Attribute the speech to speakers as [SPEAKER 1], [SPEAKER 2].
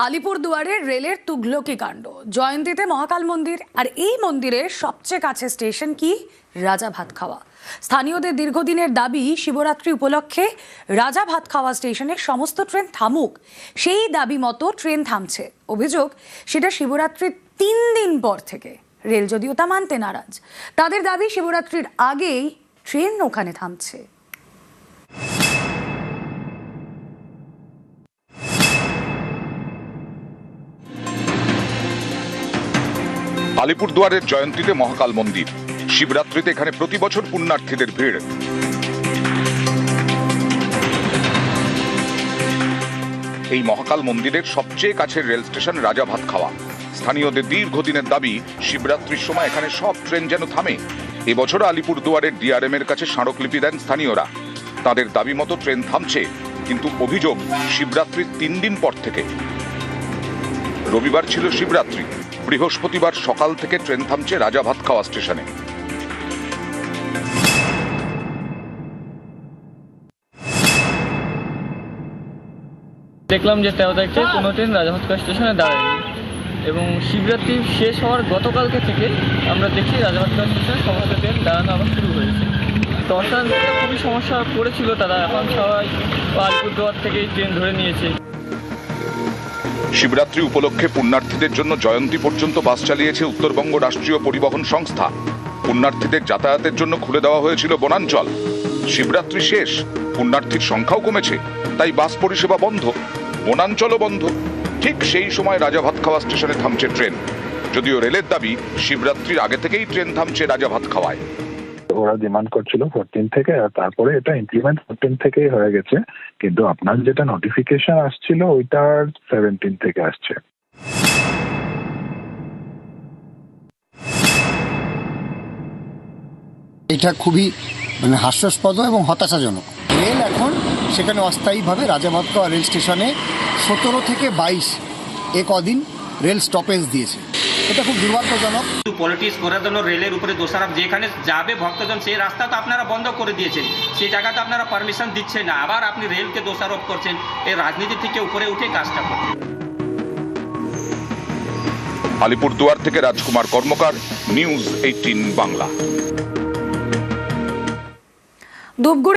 [SPEAKER 1] আলিপুরদুয়ারের রেলের তুঘলকি কাণ্ড। জয়ন্তীতে মহাকাল মন্দির, আর এই মন্দিরের সবচেয়ে কাছে স্টেশন কি? রাজা ভাতখাওয়া। স্থানীয়দের দীর্ঘদিনের দাবি, শিবরাত্রি উপলক্ষে রাজা ভাতখাওয়া স্টেশনে সমস্ত ট্রেন থামুক। সেই দাবি মতো ট্রেন থামছে। অভিযোগ, সেটা শিবরাত্রির 3 দিন পর থেকে। রেল যদিও তা মানতে নারাজ। তাদের দাবি, শিবরাত্রির আগেই ট্রেন ওখানে থামছে।
[SPEAKER 2] আলিপুরদুয়ারের জয়ন্তীতে মহাকাল মন্দির। শিবরাত্রিতে এখানে প্রতি বছর পুণ্যার্থীদের ভিড়। এই মহাকাল মন্দিরের সবচেয়ে কাছের রেল স্টেশন রাজা ভাতখাওয়া। স্থানীয়দের দীর্ঘদিনের দাবি, শিবরাত্রির সময় এখানে সব ট্রেন যেন থামে। এবছর আলিপুরদুয়ারের ডিআরএম এর কাছে স্মারকলিপি দেন স্থানীয়রা। তাদের দাবি মতো ট্রেন থামছে, কিন্তু অভিযোগ, শিবরাত্রির 3 দিন পর থেকে। রবিবার ছিল শিবরাত্রি, বৃহস্পতিবার সকাল থেকে ট্রেন থামছে রাজা ভাতখাওয়া স্টেশনে।
[SPEAKER 3] দেখলাম যে 13 তারিখে কোনো ট্রেন রাজা ভাতখাওয়া স্টেশনে দাঁড়ায়নি, এবং শিবরাত্রি শেষ হওয়ার গতকালকে থেকে আমরা দেখি রাজা ভাতখাওয়া স্টেশনে সমস্ত ট্রেন দাঁড়ানো আবার শুরু হয়েছে। দর্শন খুবই সমস্যা পড়েছিল তারা, এখন সবাই আলিপুরদুয়ার থেকেই ট্রেন ধরে নিয়েছে।
[SPEAKER 2] শিবরাত্রি উপলক্ষে পুণ্যার্থীদের জন্য জয়ন্তী পর্যন্ত বাস চালিয়েছে উত্তরবঙ্গ রাষ্ট্রীয় পরিবহন সংস্থা। পুণ্যার্থীদের যাতায়াতের জন্য খুলে দেওয়া হয়েছিল বনাঞ্চল। শিবরাত্রি শেষ, পুণ্যার্থীর সংখ্যাও কমেছে, তাই বাস পরিষেবা বন্ধ, বনাঞ্চলও বন্ধ। ঠিক সেই সময় রাজা ভাতখাওয়া স্টেশনে থামছে ট্রেন। যদিও রেলের দাবি, শিবরাত্রির আগে থেকেই ট্রেন থামছে রাজা ভাতখাওয়ায়।
[SPEAKER 4] ওরা ডিমান্ড করছিল 14 থেকে, আর তারপরে এটা ইমপ্লিমেন্ট 14 থেকেই হয়ে গেছে, কিন্তু আপনার যেটা নোটিফিকেশন আসছিল ওইটা 17 থেকে আসছে।
[SPEAKER 5] এটা খুবই হাস্যাস্পদ এবং হতাশাজনক। রেল এখন সেখানে অস্থায়ীভাবে রাজা ভাতখাওয়া রেল স্টেশনে 17 থেকে 22 কদিন রেল স্টপেজ দিয়েছে। এটা খুব দুর্ভাগ্যজনক।
[SPEAKER 6] পলিটিক্স করার জন্য রেলের উপরে দোষারোপ, যেখানে যাবে ভক্তজন সেই রাস্তা তো আপনারা বন্ধ করে দিয়েছেন, সেই জায়গাতে আপনারা পারমিশন দিচ্ছেন না, আবার আপনি রেলকে দোষারোপ করছেন। এই রাজনীতি থেকে উপরে উঠে কাজটা করছেন।
[SPEAKER 2] আলিপুরদুয়ার থেকে রাজকুমার কর্মকার, নিউজ 18 বাংলা।